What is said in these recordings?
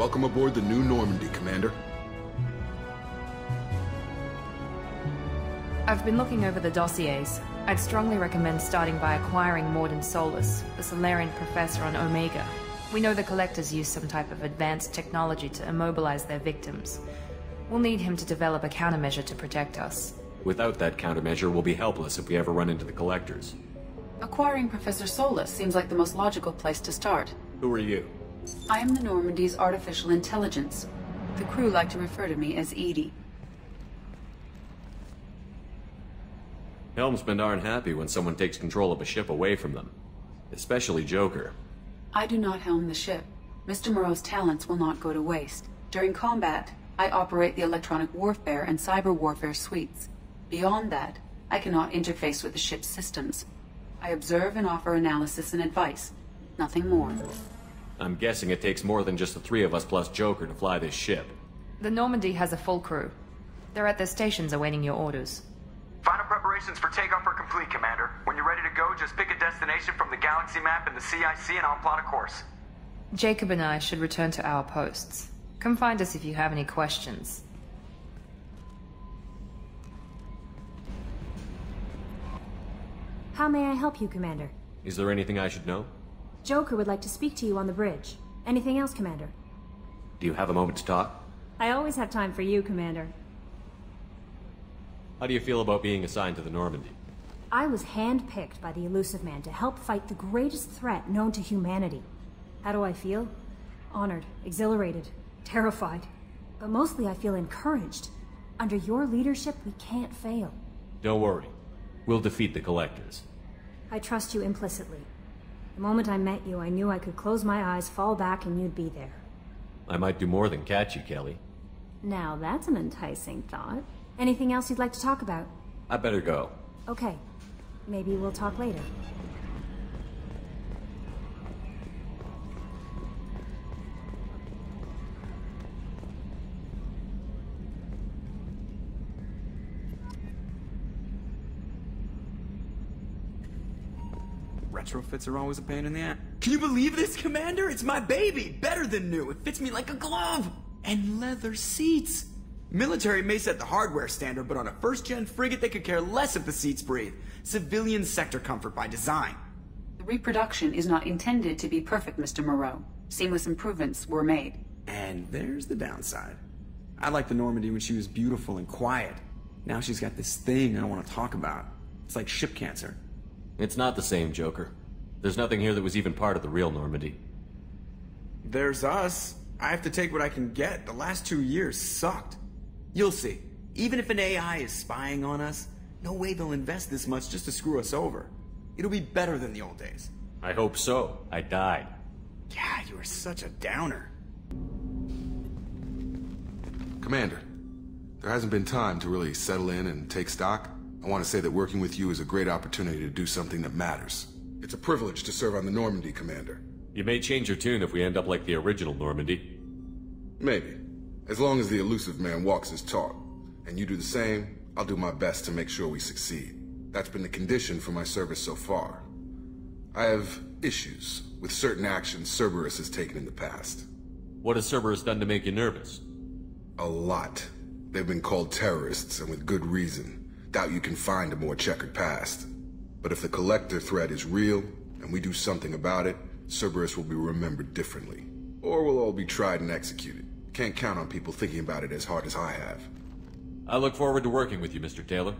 Welcome aboard the new Normandy, Commander. I've been looking over the dossiers. I'd strongly recommend starting by acquiring Mordin Solus, the Solarian professor on Omega. We know the Collectors use some type of advanced technology to immobilize their victims. We'll need him to develop a countermeasure to protect us. Without that countermeasure, we'll be helpless if we ever run into the Collectors. Acquiring Professor Solus seems like the most logical place to start. Who are you? I am the Normandy's artificial intelligence. The crew like to refer to me as Edie. Helmsmen aren't happy when someone takes control of a ship away from them. Especially Joker. I do not helm the ship. Mr. Moreau's talents will not go to waste. During combat, I operate the electronic warfare and cyber warfare suites. Beyond that, I cannot interface with the ship's systems. I observe and offer analysis and advice. Nothing more. I'm guessing it takes more than just the three of us plus Joker to fly this ship. The Normandy has a full crew. They're at their stations awaiting your orders. Final preparations for takeoff are complete, Commander. When you're ready to go, just pick a destination from the galaxy map in the CIC and I'll plot a course. Jacob and I should return to our posts. Come find us if you have any questions. How may I help you, Commander? Is there anything I should know? Joker would like to speak to you on the bridge. Anything else, Commander? Do you have a moment to talk? I always have time for you, Commander. How do you feel about being assigned to the Normandy? I was handpicked by the Elusive Man to help fight the greatest threat known to humanity. How do I feel? Honored, exhilarated, terrified. But mostly I feel encouraged. Under your leadership, we can't fail. Don't worry. We'll defeat the Collectors. I trust you implicitly. The moment I met you, I knew I could close my eyes, fall back, and you'd be there. I might do more than catch you, Kelly. Now that's an enticing thought. Anything else you'd like to talk about? I better go. Okay. Maybe we'll talk later. Retrofits are always a pain in the ass. Can you believe this, Commander? It's my baby! Better than new! It fits me like a glove! And leather seats! Military may set the hardware standard, but on a first-gen frigate they could care less if the seats breathe. Civilian sector comfort by design. The reproduction is not intended to be perfect, Mr. Moreau. Seamless improvements were made. And there's the downside. I liked the Normandy when she was beautiful and quiet. Now she's got this thing I don't want to talk about. It's like ship cancer. It's not the same, Joker. There's nothing here that was even part of the real Normandy. There's us. I have to take what I can get. The last 2 years sucked. You'll see. Even if an AI is spying on us, no way they'll invest this much just to screw us over. It'll be better than the old days. I hope so. I died. Yeah, you are such a downer. Commander, there hasn't been time to really settle in and take stock. I want to say that working with you is a great opportunity to do something that matters. It's a privilege to serve on the Normandy, Commander. You may change your tune if we end up like the original Normandy. Maybe. As long as the Elusive Man walks his talk, and you do the same, I'll do my best to make sure we succeed. That's been the condition for my service so far. I have issues with certain actions Cerberus has taken in the past. What has Cerberus done to make you nervous? A lot. They've been called terrorists, and with good reason. Doubt you can find a more checkered past. But if the Collector threat is real, and we do something about it, Cerberus will be remembered differently. Or we'll all be tried and executed. Can't count on people thinking about it as hard as I have. I look forward to working with you, Mr. Taylor.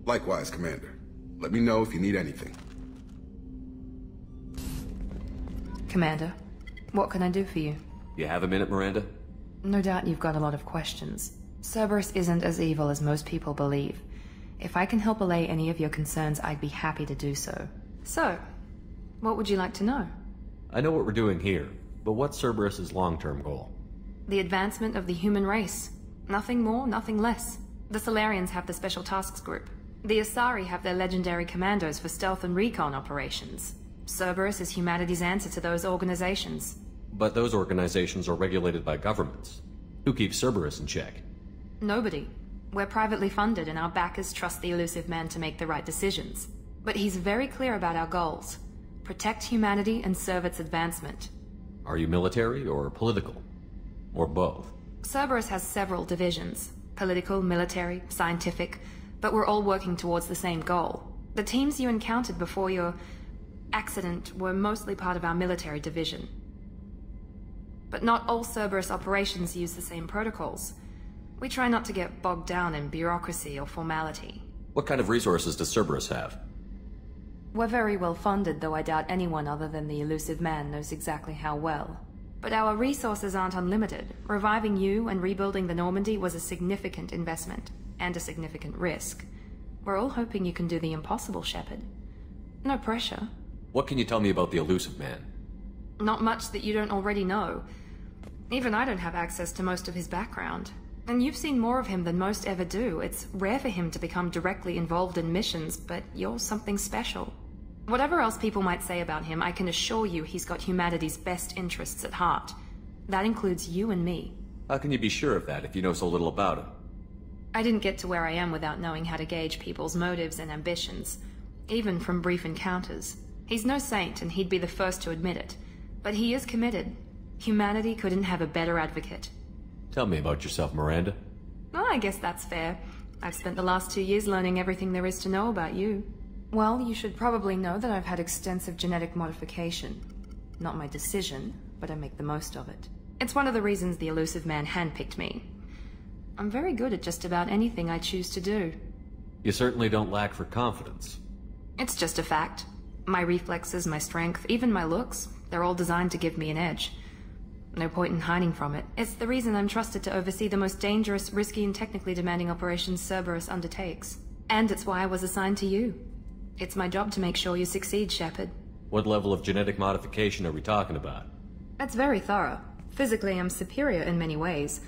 Likewise, Commander. Let me know if you need anything. Commander, what can I do for you? You have a minute, Miranda? No doubt you've got a lot of questions. Cerberus isn't as evil as most people believe. If I can help allay any of your concerns, I'd be happy to do so. So, what would you like to know? I know what we're doing here, but what's Cerberus's long-term goal? The advancement of the human race. Nothing more, nothing less. The Solarians have the Special Tasks Group. The Asari have their legendary commandos for stealth and recon operations. Cerberus is humanity's answer to those organizations. But those organizations are regulated by governments. Who keeps Cerberus in check? Nobody. We're privately funded and our backers trust the Elusive Man to make the right decisions. But he's very clear about our goals. Protect humanity and serve its advancement. Are you military or political? Or both? Cerberus has several divisions. Political, military, scientific, but we're all working towards the same goal. The teams you encountered before your accident were mostly part of our military division. But not all Cerberus operations use the same protocols. We try not to get bogged down in bureaucracy or formality. What kind of resources does Cerberus have? We're very well funded, though I doubt anyone other than the elusive man knows exactly how well. But our resources aren't unlimited. Reviving you and rebuilding the Normandy was a significant investment, and a significant risk. We're all hoping you can do the impossible, Shepard. No pressure. What can you tell me about the elusive man? Not much that you don't already know. Even I don't have access to most of his background. And you've seen more of him than most ever do. It's rare for him to become directly involved in missions, but you're something special. Whatever else people might say about him, I can assure you he's got humanity's best interests at heart. That includes you and me. How can you be sure of that if you know so little about him? I didn't get to where I am without knowing how to gauge people's motives and ambitions, even from brief encounters. He's no saint, and he'd be the first to admit it. But he is committed. Humanity couldn't have a better advocate. Tell me about yourself, Miranda. Well, I guess that's fair. I've spent the last 2 years learning everything there is to know about you. Well, you should probably know that I've had extensive genetic modification. Not my decision, but I make the most of it. It's one of the reasons the elusive man handpicked me. I'm very good at just about anything I choose to do. You certainly don't lack for confidence. It's just a fact. My reflexes, my strength, even my looks, they're all designed to give me an edge. No point in hiding from it. It's the reason I'm trusted to oversee the most dangerous, risky, and technically demanding operations Cerberus undertakes. And it's why I was assigned to you. It's my job to make sure you succeed, Shepard. What level of genetic modification are we talking about? It's very thorough. Physically, I'm superior in many ways.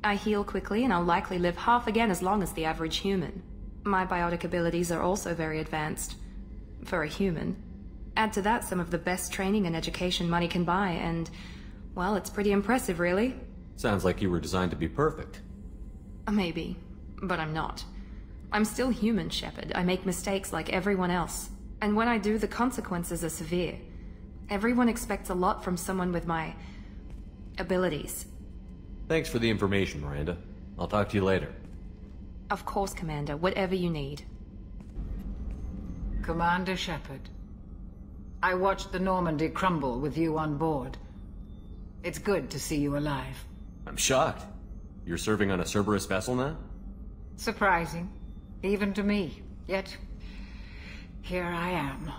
I heal quickly, and I'll likely live half again as long as the average human. My biotic abilities are also very advanced. For a human. Add to that some of the best training and education money can buy, and... well, it's pretty impressive, really. Sounds like you were designed to be perfect. Maybe, but I'm not. I'm still human, Shepard. I make mistakes like everyone else. And when I do, the consequences are severe. Everyone expects a lot from someone with my... abilities. Thanks for the information, Miranda. I'll talk to you later. Of course, Commander. Whatever you need. Commander Shepard, I watched the Normandy crumble with you on board. It's good to see you alive. I'm shocked. You're serving on a Cerberus vessel now? Surprising, even to me. Yet, here I am.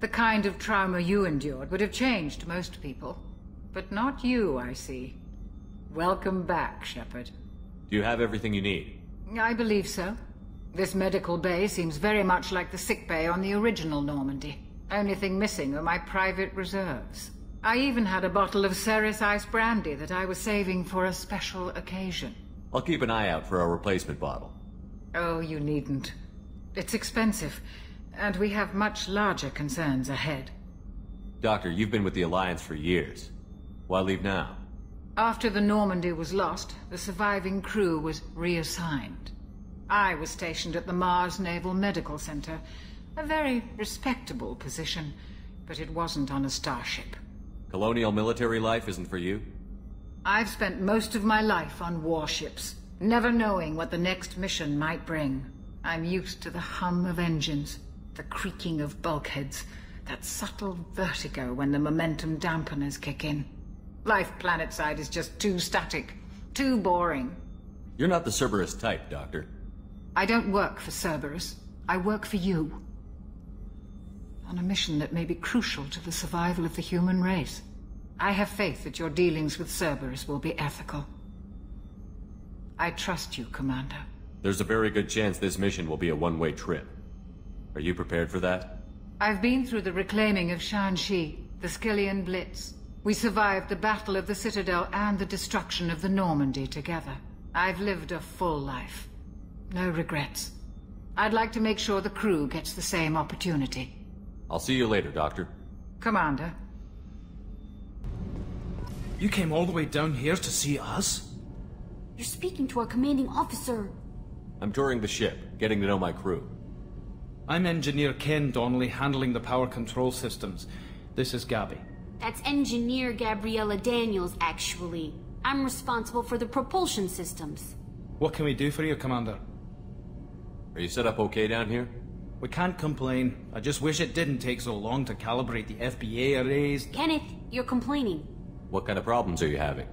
The kind of trauma you endured would have changed most people. But not you, I see. Welcome back, Shepard. Do you have everything you need? I believe so. This medical bay seems very much like the sick bay on the original Normandy. Only thing missing are my private reserves. I even had a bottle of Ceres Ice Brandy that I was saving for a special occasion. I'll keep an eye out for a replacement bottle. Oh, you needn't. It's expensive, and we have much larger concerns ahead. Doctor, you've been with the Alliance for years. Why leave now? After the Normandy was lost, the surviving crew was reassigned. I was stationed at the Mars Naval Medical Center, a very respectable position, but it wasn't on a starship. Colonial military life isn't for you? I've spent most of my life on warships, never knowing what the next mission might bring. I'm used to the hum of engines, the creaking of bulkheads, that subtle vertigo when the momentum dampeners kick in. Life planetside is just too static, too boring. You're not the Cerberus type, Doctor. I don't work for Cerberus. I work for you. On a mission that may be crucial to the survival of the human race. I have faith that your dealings with Cerberus will be ethical. I trust you, Commander. There's a very good chance this mission will be a one-way trip. Are you prepared for that? I've been through the reclaiming of Shanxi, the Skillian Blitz. We survived the Battle of the Citadel and the destruction of the Normandy together. I've lived a full life. No regrets. I'd like to make sure the crew gets the same opportunity. I'll see you later, Doctor. Commander. You came all the way down here to see us? You're speaking to our commanding officer. I'm touring the ship, getting to know my crew. I'm Engineer Ken Donnelly, handling the power control systems. This is Gabby. That's Engineer Gabriella Daniels, actually. I'm responsible for the propulsion systems. What can we do for you, Commander? Are you set up okay down here? We can't complain. I just wish it didn't take so long to calibrate the FBA arrays. Kenneth, you're complaining. What kind of problems are you having?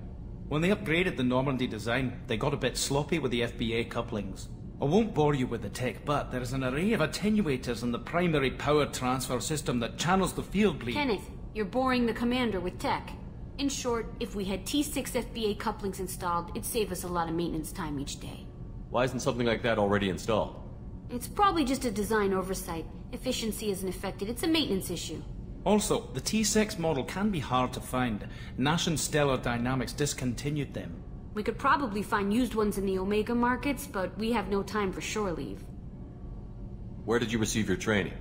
When they upgraded the Normandy design, they got a bit sloppy with the FBA couplings. I won't bore you with the tech, but there is an array of attenuators in the primary power transfer system that channels the field bleed. Kenneth, you're boring the commander with tech. In short, if we had T6 FBA couplings installed, it'd save us a lot of maintenance time each day. Why isn't something like that already installed? It's probably just a design oversight. Efficiency isn't affected, it's a maintenance issue. Also, the T6 model can be hard to find. Nash and Stellar Dynamics discontinued them. We could probably find used ones in the Omega markets, but we have no time for shore leave. Where did you receive your training?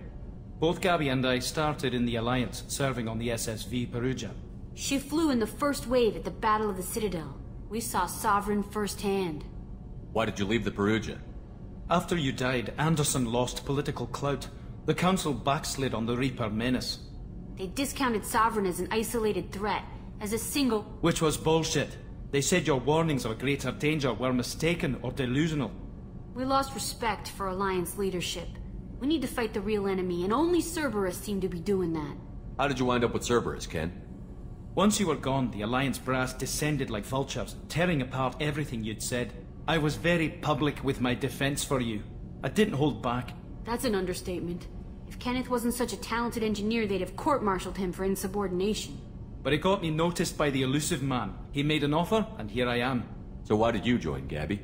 Both Gabby and I started in the Alliance, serving on the SSV Perugia. She flew in the first wave at the Battle of the Citadel. We saw Sovereign firsthand. Why did you leave the Perugia? After you died, Anderson lost political clout. The Council backslid on the Reaper menace. They discounted Sovereign as an isolated threat, as a single... Which was bullshit. They said your warnings of a greater danger were mistaken or delusional. We lost respect for Alliance leadership. We need to fight the real enemy, and only Cerberus seemed to be doing that. How did you wind up with Cerberus, Ken? Once you were gone, the Alliance brass descended like vultures, tearing apart everything you'd said. I was very public with my defense for you. I didn't hold back. That's an understatement. If Kenneth wasn't such a talented engineer, they'd have court-martialed him for insubordination. But it got me noticed by the elusive man. He made an offer, and here I am. So why did you join, Gabby?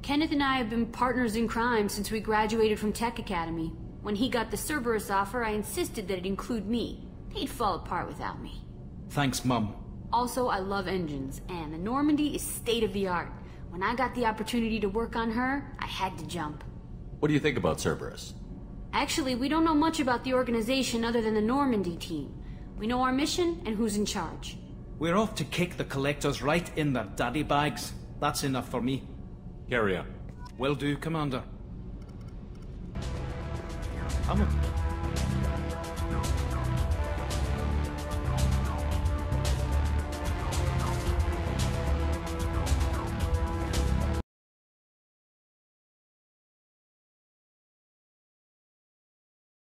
Kenneth and I have been partners in crime since we graduated from Tech Academy. When he got the Cerberus offer, I insisted that it include me. They'd fall apart without me. Thanks, Mum. Also, I love engines, and the Normandy is state-of-the-art. When I got the opportunity to work on her, I had to jump. What do you think about Cerberus? Actually, we don't know much about the organization other than the Normandy team. We know our mission and who's in charge. We're off to kick the collectors right in their daddy bags. That's enough for me. Carry on. Will do, Commander. I'm a...